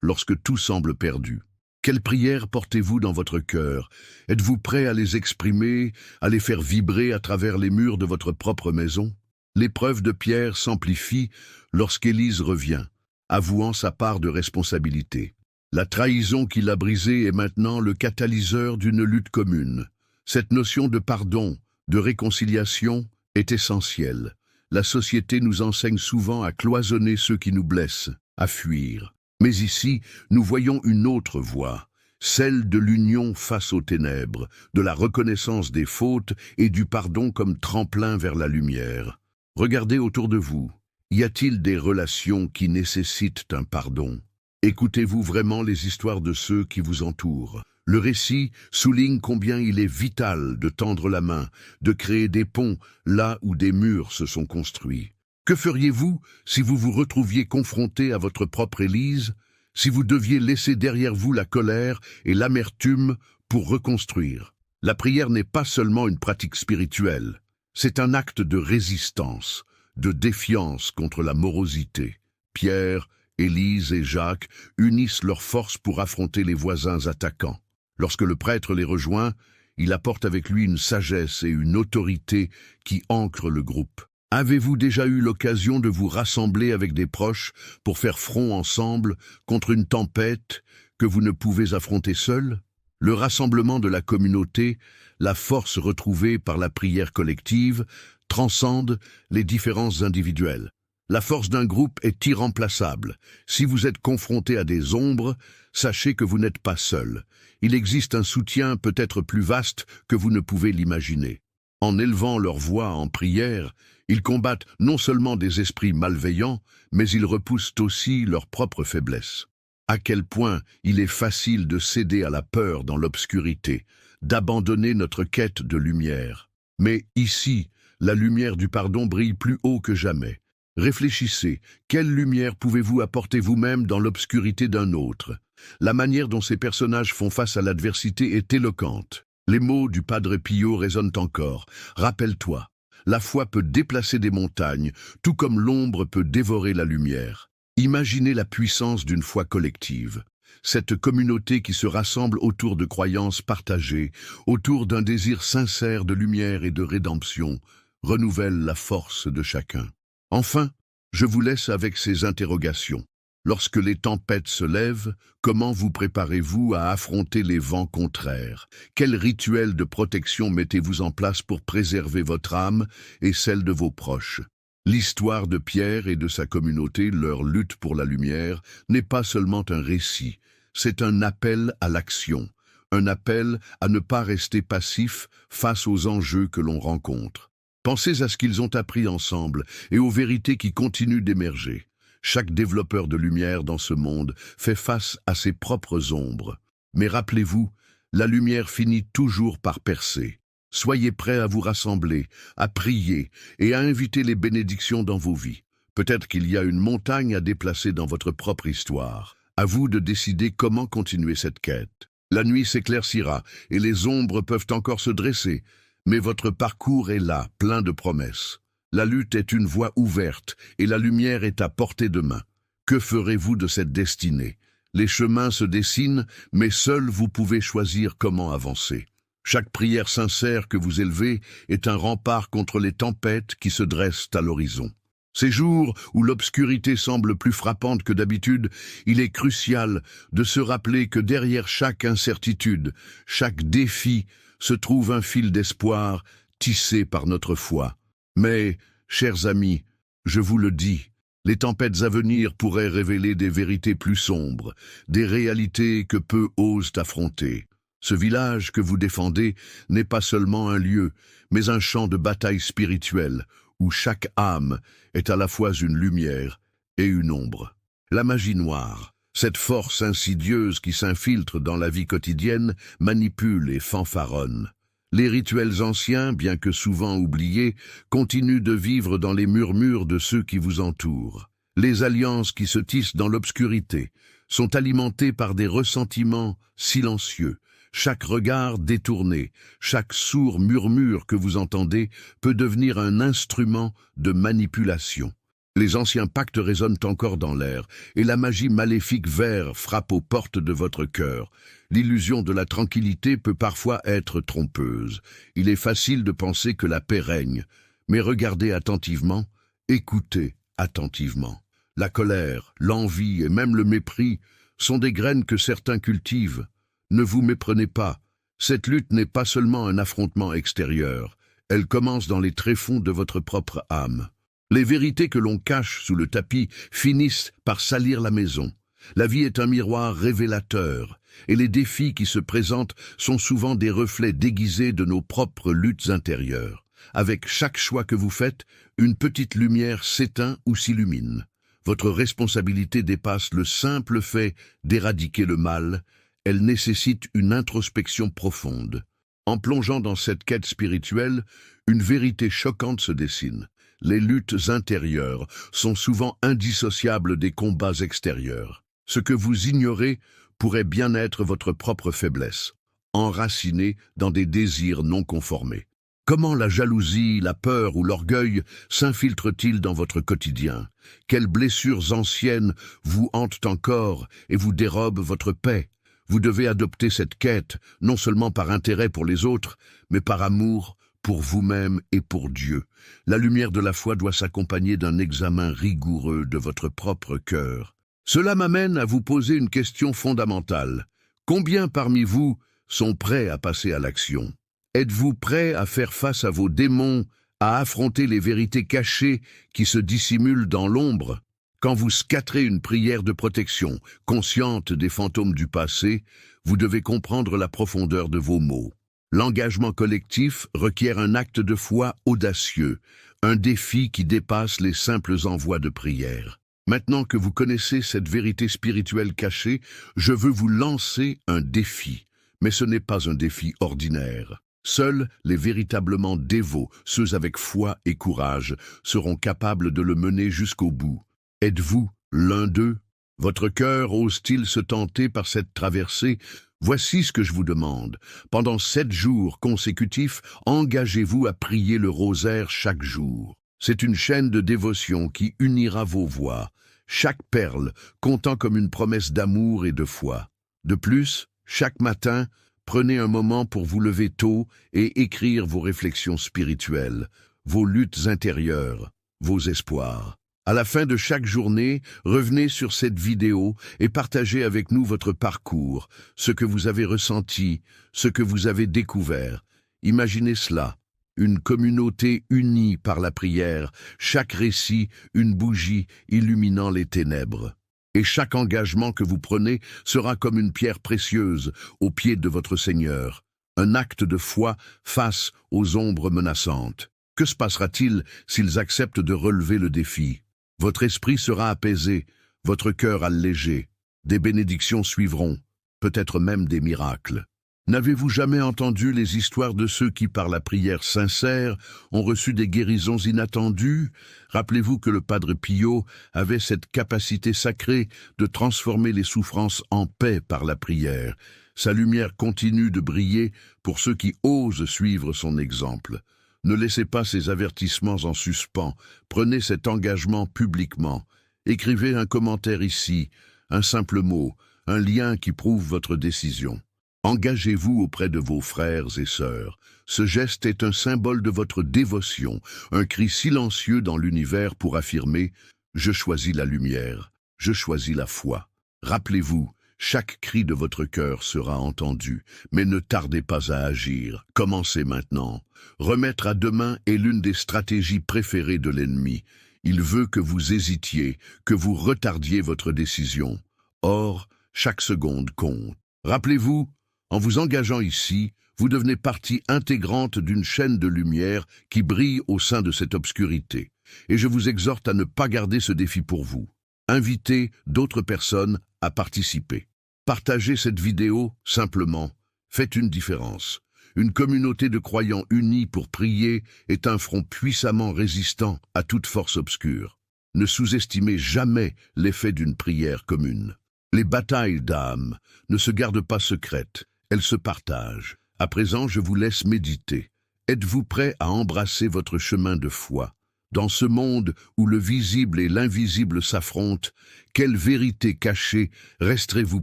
lorsque tout semble perdu. Quelles prières portez-vous dans votre cœur? Êtes-vous prêt à les exprimer, à les faire vibrer à travers les murs de votre propre maison? L'épreuve de Pierre s'amplifie lorsqu'Élise revient, avouant sa part de responsabilité. La trahison qui l'a brisée est maintenant le catalyseur d'une lutte commune. Cette notion de pardon, de réconciliation, est essentielle. La société nous enseigne souvent à cloisonner ceux qui nous blessent, à fuir. Mais ici, nous voyons une autre voie, celle de l'union face aux ténèbres, de la reconnaissance des fautes et du pardon comme tremplin vers la lumière. Regardez autour de vous. Y a-t-il des relations qui nécessitent un pardon? Écoutez-vous vraiment les histoires de ceux qui vous entourent? Le récit souligne combien il est vital de tendre la main, de créer des ponts là où des murs se sont construits. Que feriez-vous si vous vous retrouviez confronté à votre propre Élise, si vous deviez laisser derrière vous la colère et l'amertume pour reconstruire? La prière n'est pas seulement une pratique spirituelle, c'est un acte de résistance, de défiance contre la morosité. Pierre, Élise et Jacques unissent leurs forces pour affronter les voisins attaquants. Lorsque le prêtre les rejoint, il apporte avec lui une sagesse et une autorité qui ancrent le groupe. Avez-vous déjà eu l'occasion de vous rassembler avec des proches pour faire front ensemble contre une tempête que vous ne pouvez affronter seul? Le rassemblement de la communauté, la force retrouvée par la prière collective, transcende les différences individuelles. La force d'un groupe est irremplaçable. Si vous êtes confronté à des ombres, sachez que vous n'êtes pas seul. Il existe un soutien peut-être plus vaste que vous ne pouvez l'imaginer. En élevant leur voix en prière, ils combattent non seulement des esprits malveillants, mais ils repoussent aussi leurs propres faiblesses. À quel point il est facile de céder à la peur dans l'obscurité, d'abandonner notre quête de lumière. Mais ici, la lumière du pardon brille plus haut que jamais. Réfléchissez, quelle lumière pouvez-vous apporter vous-même dans l'obscurité d'un autre? La manière dont ces personnages font face à l'adversité est éloquente. Les mots du Padre Pio résonnent encore. Rappelle-toi, la foi peut déplacer des montagnes, tout comme l'ombre peut dévorer la lumière. Imaginez la puissance d'une foi collective. Cette communauté qui se rassemble autour de croyances partagées, autour d'un désir sincère de lumière et de rédemption, renouvelle la force de chacun. Enfin, je vous laisse avec ces interrogations. Lorsque les tempêtes se lèvent, comment vous préparez-vous à affronter les vents contraires? Quel rituel de protection mettez-vous en place pour préserver votre âme et celle de vos proches? L'histoire de Pierre et de sa communauté, leur lutte pour la lumière, n'est pas seulement un récit, c'est un appel à l'action, un appel à ne pas rester passif face aux enjeux que l'on rencontre. Pensez à ce qu'ils ont appris ensemble et aux vérités qui continuent d'émerger. Chaque développeur de lumière dans ce monde fait face à ses propres ombres. Mais rappelez-vous, la lumière finit toujours par percer. Soyez prêts à vous rassembler, à prier et à inviter les bénédictions dans vos vies. Peut-être qu'il y a une montagne à déplacer dans votre propre histoire. À vous de décider comment continuer cette quête. La nuit s'éclaircira et les ombres peuvent encore se dresser. Mais votre parcours est là, plein de promesses. La lutte est une voie ouverte et la lumière est à portée de main. Que ferez-vous de cette destinée? Les chemins se dessinent, mais seul vous pouvez choisir comment avancer. Chaque prière sincère que vous élevez est un rempart contre les tempêtes qui se dressent à l'horizon. Ces jours où l'obscurité semble plus frappante que d'habitude, il est crucial de se rappeler que derrière chaque incertitude, chaque défi, se trouve un fil d'espoir tissé par notre foi. Mais, chers amis, je vous le dis, les tempêtes à venir pourraient révéler des vérités plus sombres, des réalités que peu osent affronter. Ce village que vous défendez n'est pas seulement un lieu, mais un champ de bataille spirituelle, où chaque âme est à la fois une lumière et une ombre. La magie noire, cette force insidieuse qui s'infiltre dans la vie quotidienne, manipule et fanfaronne. Les rituels anciens, bien que souvent oubliés, continuent de vivre dans les murmures de ceux qui vous entourent. Les alliances qui se tissent dans l'obscurité sont alimentées par des ressentiments silencieux. Chaque regard détourné, chaque sourd murmure que vous entendez peut devenir un instrument de manipulation. Les anciens pactes résonnent encore dans l'air, et la magie maléfique vert frappe aux portes de votre cœur. L'illusion de la tranquillité peut parfois être trompeuse. Il est facile de penser que la paix règne, mais regardez attentivement, écoutez attentivement. La colère, l'envie et même le mépris sont des graines que certains cultivent. Ne vous méprenez pas, cette lutte n'est pas seulement un affrontement extérieur, elle commence dans les tréfonds de votre propre âme. Les vérités que l'on cache sous le tapis finissent par salir la maison. La vie est un miroir révélateur, et les défis qui se présentent sont souvent des reflets déguisés de nos propres luttes intérieures. Avec chaque choix que vous faites, une petite lumière s'éteint ou s'illumine. Votre responsabilité dépasse le simple fait d'éradiquer le mal, elle nécessite une introspection profonde. En plongeant dans cette quête spirituelle, une vérité choquante se dessine. Les luttes intérieures sont souvent indissociables des combats extérieurs. Ce que vous ignorez pourrait bien être votre propre faiblesse, enracinée dans des désirs non conformés. Comment la jalousie, la peur ou l'orgueil s'infiltrent-ils dans votre quotidien? Quelles blessures anciennes vous hantent encore et vous dérobent votre paix? Vous devez adopter cette quête, non seulement par intérêt pour les autres, mais par amour pour vous-même et pour Dieu. La lumière de la foi doit s'accompagner d'un examen rigoureux de votre propre cœur. Cela m'amène à vous poser une question fondamentale. Combien parmi vous sont prêts à passer à l'action? Êtes-vous prêts à faire face à vos démons, à affronter les vérités cachées qui se dissimulent dans l'ombre? Quand vous scatterez une prière de protection, consciente des fantômes du passé, vous devez comprendre la profondeur de vos mots. L'engagement collectif requiert un acte de foi audacieux, un défi qui dépasse les simples envois de prière. Maintenant que vous connaissez cette vérité spirituelle cachée, je veux vous lancer un défi. Mais ce n'est pas un défi ordinaire. Seuls les véritablement dévots, ceux avec foi et courage, seront capables de le mener jusqu'au bout. Êtes-vous l'un d'eux? Votre cœur ose-t-il se tenter par cette traversée? Voici ce que je vous demande. Pendant 7 jours consécutifs, engagez-vous à prier le rosaire chaque jour. C'est une chaîne de dévotion qui unira vos voix, chaque perle comptant comme une promesse d'amour et de foi. De plus, chaque matin, prenez un moment pour vous lever tôt et écrire vos réflexions spirituelles, vos luttes intérieures, vos espoirs. À la fin de chaque journée, revenez sur cette vidéo et partagez avec nous votre parcours, ce que vous avez ressenti, ce que vous avez découvert. Imaginez cela, une communauté unie par la prière, chaque récit une bougie illuminant les ténèbres. Et chaque engagement que vous prenez sera comme une pierre précieuse au pied de votre Seigneur, un acte de foi face aux ombres menaçantes. Que se passera-t-il s'ils acceptent de relever le défi? Votre esprit sera apaisé, votre cœur allégé. Des bénédictions suivront, peut-être même des miracles. N'avez-vous jamais entendu les histoires de ceux qui, par la prière sincère, ont reçu des guérisons inattendues? Rappelez-vous que le Padre Pio avait cette capacité sacrée de transformer les souffrances en paix par la prière. Sa lumière continue de briller pour ceux qui osent suivre son exemple. Ne laissez pas ces avertissements en suspens, prenez cet engagement publiquement. Écrivez un commentaire ici, un simple mot, un lien qui prouve votre décision. Engagez-vous auprès de vos frères et sœurs. Ce geste est un symbole de votre dévotion, un cri silencieux dans l'univers pour affirmer « Je choisis la lumière, je choisis la foi ». Rappelez-vous, chaque cri de votre cœur sera entendu, mais ne tardez pas à agir. Commencez maintenant. Remettre à demain est l'une des stratégies préférées de l'ennemi. Il veut que vous hésitiez, que vous retardiez votre décision. Or, chaque seconde compte. Rappelez-vous, en vous engageant ici, vous devenez partie intégrante d'une chaîne de lumière qui brille au sein de cette obscurité. Et je vous exhorte à ne pas garder ce défi pour vous. Invitez d'autres personnes à participer. Partagez cette vidéo simplement. Faites une différence. Une communauté de croyants unis pour prier est un front puissamment résistant à toute force obscure. Ne sous-estimez jamais l'effet d'une prière commune. Les batailles d'âme ne se gardent pas secrètes. elles se partagent. À présent, je vous laisse méditer. Êtes-vous prêt à embrasser votre chemin de foi? Dans ce monde où le visible et l'invisible s'affrontent, quelle vérité cachée resterez-vous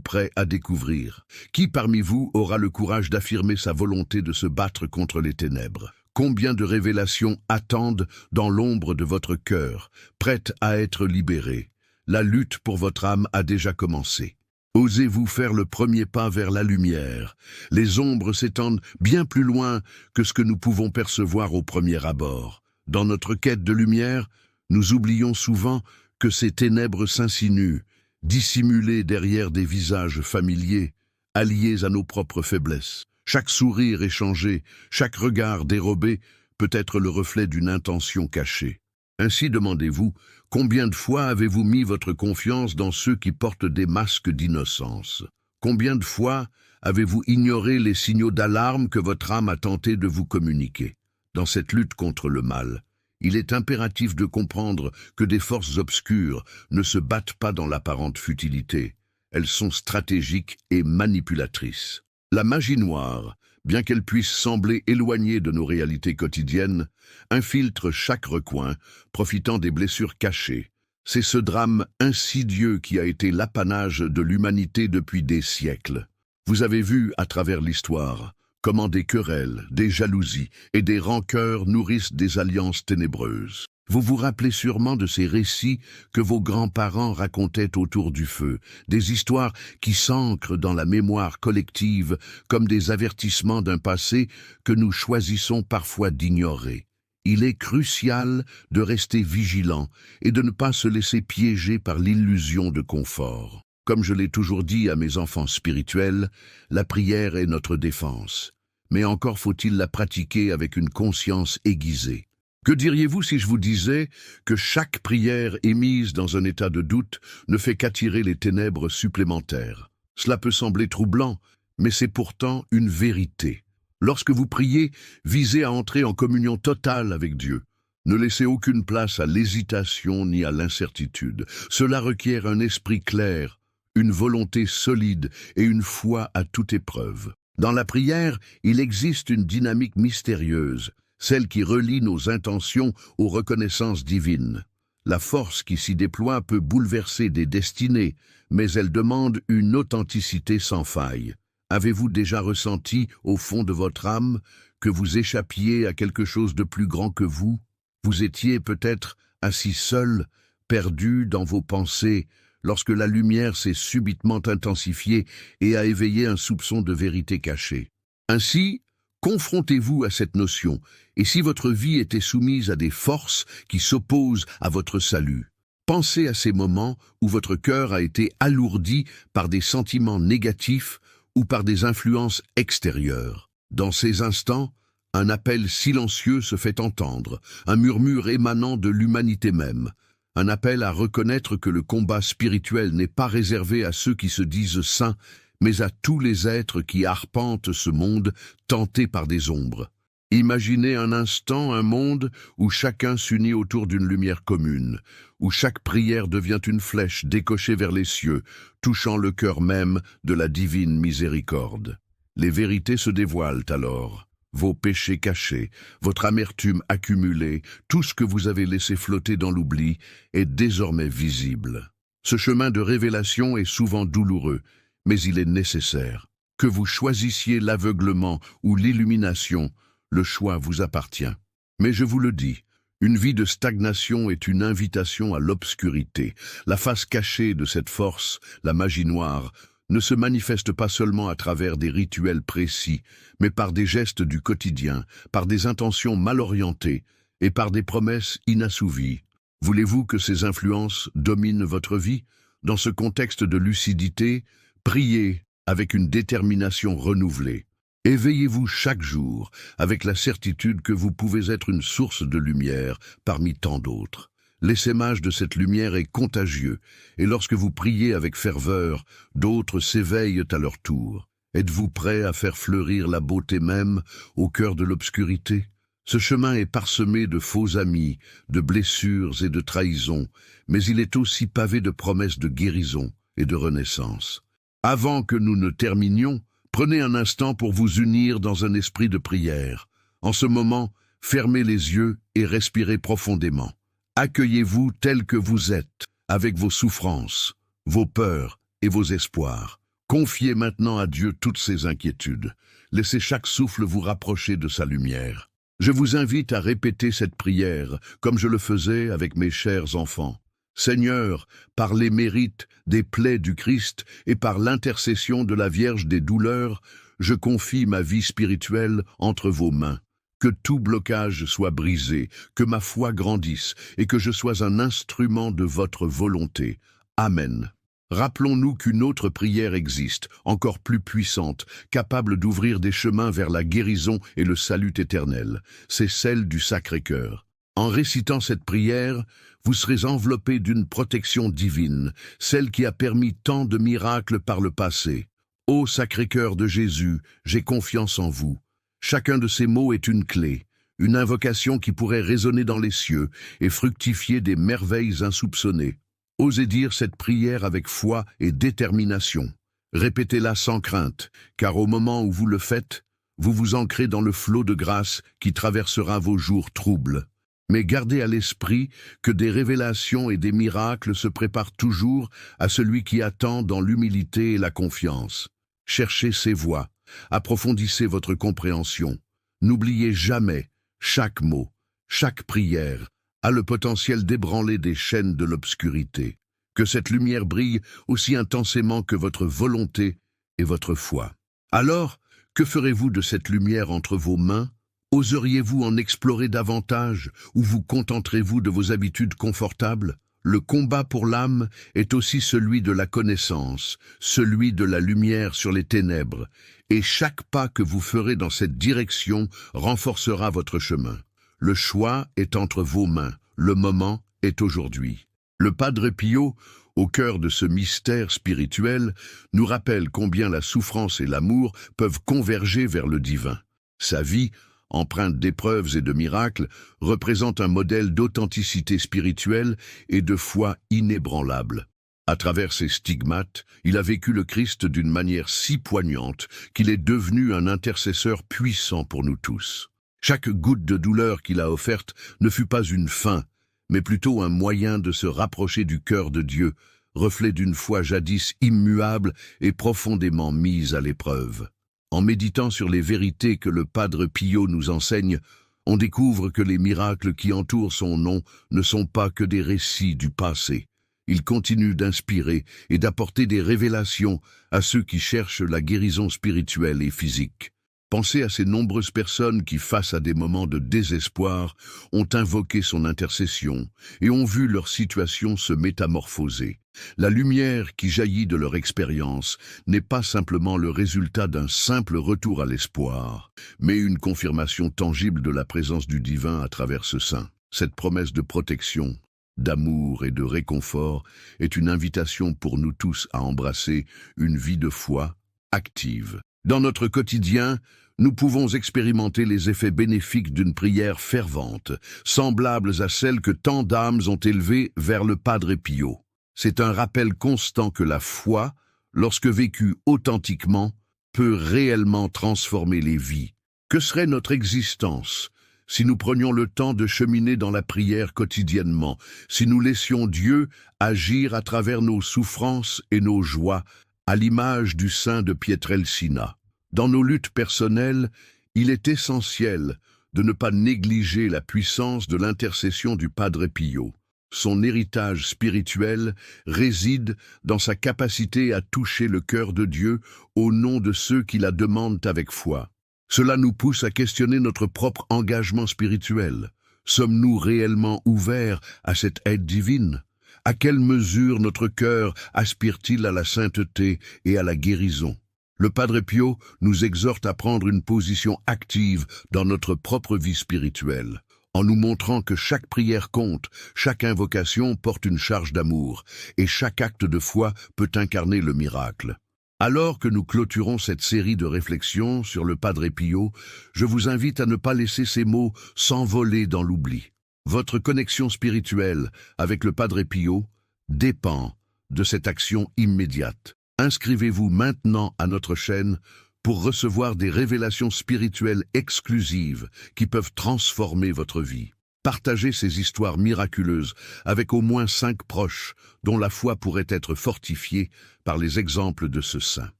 prêt à découvrir? Qui parmi vous aura le courage d'affirmer sa volonté de se battre contre les ténèbres? Combien de révélations attendent dans l'ombre de votre cœur, prêtes à être libérées? La lutte pour votre âme a déjà commencé. Osez-vous faire le premier pas vers la lumière? Les ombres s'étendent bien plus loin que ce que nous pouvons percevoir au premier abord. Dans notre quête de lumière, nous oublions souvent que ces ténèbres s'insinuent, dissimulées derrière des visages familiers, alliés à nos propres faiblesses. Chaque sourire échangé, chaque regard dérobé peut être le reflet d'une intention cachée. Ainsi demandez-vous, combien de fois avez-vous mis votre confiance dans ceux qui portent des masques d'innocence? Combien de fois avez-vous ignoré les signaux d'alarme que votre âme a tenté de vous communiquer? Dans cette lutte contre le mal, il est impératif de comprendre que des forces obscures ne se battent pas dans l'apparente futilité. Elles sont stratégiques et manipulatrices. La magie noire, bien qu'elle puisse sembler éloignée de nos réalités quotidiennes, infiltre chaque recoin, profitant des blessures cachées. C'est ce drame insidieux qui a été l'apanage de l'humanité depuis des siècles. Vous avez vu à travers l'histoire comment des querelles, des jalousies et des rancœurs nourrissent des alliances ténébreuses. Vous vous rappelez sûrement de ces récits que vos grands-parents racontaient autour du feu, des histoires qui s'ancrent dans la mémoire collective comme des avertissements d'un passé que nous choisissons parfois d'ignorer. Il est crucial de rester vigilant et de ne pas se laisser piéger par l'illusion de confort. Comme je l'ai toujours dit à mes enfants spirituels, la prière est notre défense. Mais encore faut-il la pratiquer avec une conscience aiguisée. Que diriez-vous si je vous disais que chaque prière émise dans un état de doute ne fait qu'attirer les ténèbres supplémentaires? Cela peut sembler troublant, mais c'est pourtant une vérité. Lorsque vous priez, visez à entrer en communion totale avec Dieu. Ne laissez aucune place à l'hésitation ni à l'incertitude. Cela requiert un esprit clair, une volonté solide et une foi à toute épreuve. Dans la prière, il existe une dynamique mystérieuse, celle qui relie nos intentions aux reconnaissances divines. La force qui s'y déploie peut bouleverser des destinées, mais elle demande une authenticité sans faille. Avez-vous déjà ressenti, au fond de votre âme, que vous échappiez à quelque chose de plus grand que vous? Vous étiez peut-être assis seul, perdu dans vos pensées, lorsque la lumière s'est subitement intensifiée et a éveillé un soupçon de vérité cachée. Ainsi, confrontez-vous à cette notion, et si votre vie était soumise à des forces qui s'opposent à votre salut, pensez à ces moments où votre cœur a été alourdi par des sentiments négatifs ou par des influences extérieures. Dans ces instants, un appel silencieux se fait entendre, un murmure émanant de l'humanité même, un appel à reconnaître que le combat spirituel n'est pas réservé à ceux qui se disent saints, mais à tous les êtres qui arpentent ce monde tenté par des ombres. Imaginez un instant un monde où chacun s'unit autour d'une lumière commune, où chaque prière devient une flèche décochée vers les cieux, touchant le cœur même de la divine miséricorde. Les vérités se dévoilent alors. Vos péchés cachés, votre amertume accumulée, tout ce que vous avez laissé flotter dans l'oubli est désormais visible. Ce chemin de révélation est souvent douloureux, mais il est nécessaire. Que vous choisissiez l'aveuglement ou l'illumination, le choix vous appartient. Mais je vous le dis, une vie de stagnation est une invitation à l'obscurité. La face cachée de cette force, la magie noire, ne se manifeste pas seulement à travers des rituels précis, mais par des gestes du quotidien, par des intentions mal orientées et par des promesses inassouvies. Voulez-vous que ces influences dominent votre vie? Dans ce contexte de lucidité, priez avec une détermination renouvelée. Éveillez-vous chaque jour avec la certitude que vous pouvez être une source de lumière parmi tant d'autres. L'essaimage de cette lumière est contagieux, et lorsque vous priez avec ferveur, d'autres s'éveillent à leur tour. Êtes-vous prêt à faire fleurir la beauté même au cœur de l'obscurité? Ce chemin est parsemé de faux amis, de blessures et de trahisons, mais il est aussi pavé de promesses de guérison et de renaissance. Avant que nous ne terminions, Prenez un instant pour vous unir dans un esprit de prière. En ce moment, fermez les yeux et respirez profondément. Accueillez-vous tel que vous êtes, avec vos souffrances, vos peurs et vos espoirs. Confiez maintenant à Dieu toutes ces inquiétudes. Laissez chaque souffle vous rapprocher de sa lumière. Je vous invite à répéter cette prière, comme je le faisais avec mes chers enfants. Seigneur, par les mérites des plaies du Christ et par l'intercession de la Vierge des douleurs, je confie ma vie spirituelle entre vos mains. Que tout blocage soit brisé, que ma foi grandisse et que je sois un instrument de votre volonté. Amen. Rappelons-nous qu'une autre prière existe, encore plus puissante, capable d'ouvrir des chemins vers la guérison et le salut éternel. C'est celle du Sacré-Cœur. En récitant cette prière, vous serez enveloppé d'une protection divine, celle qui a permis tant de miracles par le passé. Ô Sacré-Cœur de Jésus, j'ai confiance en vous. Chacun de ces mots est une clé, une invocation qui pourrait résonner dans les cieux et fructifier des merveilles insoupçonnées. Osez dire cette prière avec foi et détermination. Répétez-la sans crainte, car au moment où vous le faites, vous vous ancrez dans le flot de grâce qui traversera vos jours troubles. Mais gardez à l'esprit que des révélations et des miracles se préparent toujours à celui qui attend dans l'humilité et la confiance. Cherchez ces voies, approfondissez votre compréhension. N'oubliez jamais, chaque mot, chaque prière a le potentiel d'ébranler des chaînes de l'obscurité. Que cette lumière brille aussi intensément que votre volonté et votre foi. Alors, que ferez-vous de cette lumière entre vos mains? Oseriez-vous en explorer davantage ou vous contenterez-vous de vos habitudes confortables? Le combat pour l'âme est aussi celui de la connaissance, celui de la lumière sur les ténèbres, et chaque pas que vous ferez dans cette direction renforcera votre chemin. Le choix est entre vos mains, le moment est aujourd'hui. Le Padre Pio, au cœur de ce mystère spirituel, nous rappelle combien la souffrance et l'amour peuvent converger vers le divin. Sa vie, empreinte d'épreuves et de miracles, représente un modèle d'authenticité spirituelle et de foi inébranlable. À travers ses stigmates, il a vécu le Christ d'une manière si poignante qu'il est devenu un intercesseur puissant pour nous tous. Chaque goutte de douleur qu'il a offerte ne fut pas une fin, mais plutôt un moyen de se rapprocher du cœur de Dieu, reflet d'une foi jadis immuable et profondément mise à l'épreuve. En méditant sur les vérités que le Padre Pio nous enseigne, on découvre que les miracles qui entourent son nom ne sont pas que des récits du passé. Ils continuent d'inspirer et d'apporter des révélations à ceux qui cherchent la guérison spirituelle et physique. Pensez à ces nombreuses personnes qui, face à des moments de désespoir, ont invoqué son intercession et ont vu leur situation se métamorphoser. La lumière qui jaillit de leur expérience n'est pas simplement le résultat d'un simple retour à l'espoir, mais une confirmation tangible de la présence du divin à travers ce saint. Cette promesse de protection, d'amour et de réconfort est une invitation pour nous tous à embrasser une vie de foi active. Dans notre quotidien, nous pouvons expérimenter les effets bénéfiques d'une prière fervente, semblables à celles que tant d'âmes ont élevées vers le Padre Pio. C'est un rappel constant que la foi, lorsque vécue authentiquement, peut réellement transformer les vies. Que serait notre existence si nous prenions le temps de cheminer dans la prière quotidiennement, si nous laissions Dieu agir à travers nos souffrances et nos joies, à l'image du saint de Pietrelcina? Dans nos luttes personnelles, il est essentiel de ne pas négliger la puissance de l'intercession du Padre Pio. Son héritage spirituel réside dans sa capacité à toucher le cœur de Dieu au nom de ceux qui la demandent avec foi. Cela nous pousse à questionner notre propre engagement spirituel. Sommes-nous réellement ouverts à cette aide divine? À quelle mesure notre cœur aspire-t-il à la sainteté et à la guérison? Le Padre Pio nous exhorte à prendre une position active dans notre propre vie spirituelle, en nous montrant que chaque prière compte, chaque invocation porte une charge d'amour, et chaque acte de foi peut incarner le miracle. Alors que nous clôturons cette série de réflexions sur le Padre Pio, je vous invite à ne pas laisser ces mots s'envoler dans l'oubli. Votre connexion spirituelle avec le Padre Pio dépend de cette action immédiate. Inscrivez-vous maintenant à notre chaîne pour recevoir des révélations spirituelles exclusives qui peuvent transformer votre vie. Partagez ces histoires miraculeuses avec au moins 5 proches dont la foi pourrait être fortifiée par les exemples de ce saint.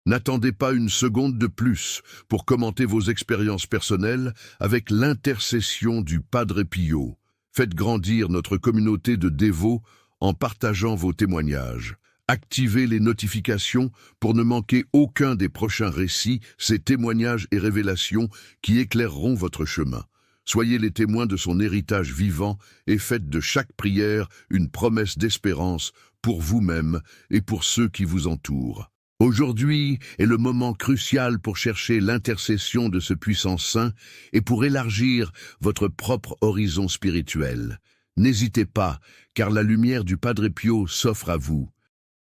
N'attendez pas une seconde de plus pour commenter vos expériences personnelles avec l'intercession du Padre Pio. Faites grandir notre communauté de dévots en partageant vos témoignages. Activez les notifications pour ne manquer aucun des prochains récits, ces témoignages et révélations qui éclaireront votre chemin. Soyez les témoins de son héritage vivant et faites de chaque prière une promesse d'espérance pour vous-même et pour ceux qui vous entourent. Aujourd'hui est le moment crucial pour chercher l'intercession de ce puissant saint et pour élargir votre propre horizon spirituel. N'hésitez pas, car la lumière du Padre Pio s'offre à vous.